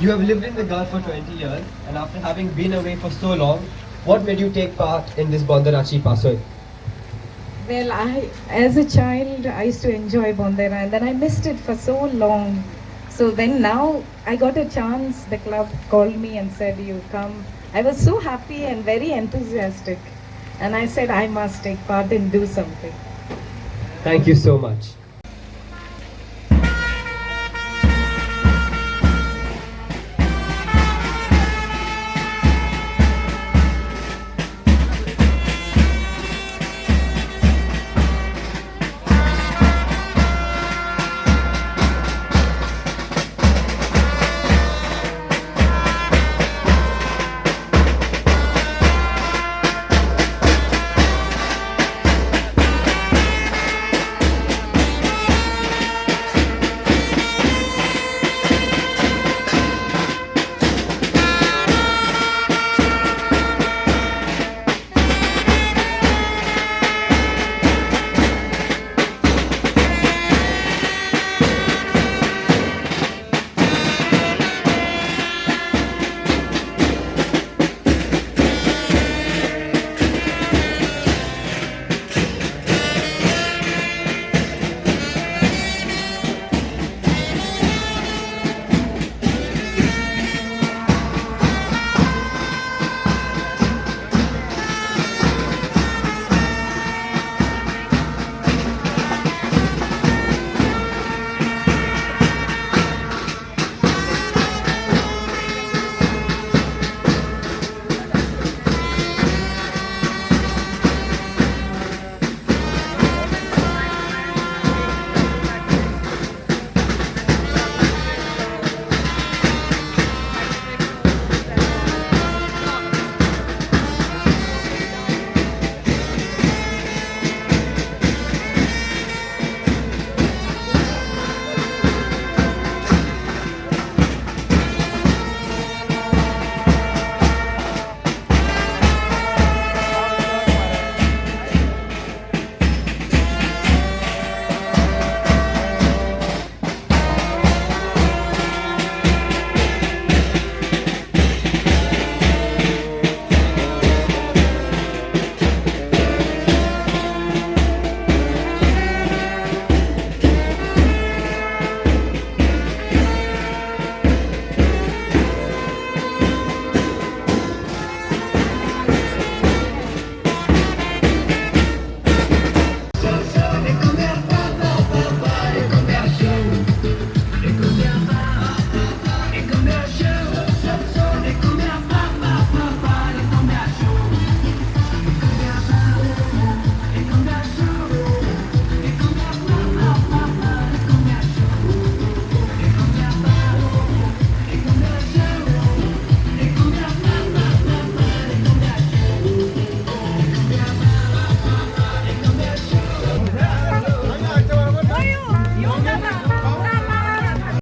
You have lived in the Gulf for 20 years, and after having been away for so long, what made you take part in this Bondarachi Pasoi? Well, as a child, I used to enjoy Bondera, and then I missed it for so long. So when now I got a chance, the club called me and said, "You come." I was so happy and very enthusiastic, and I said, "I must take part and do something." Thank you so much.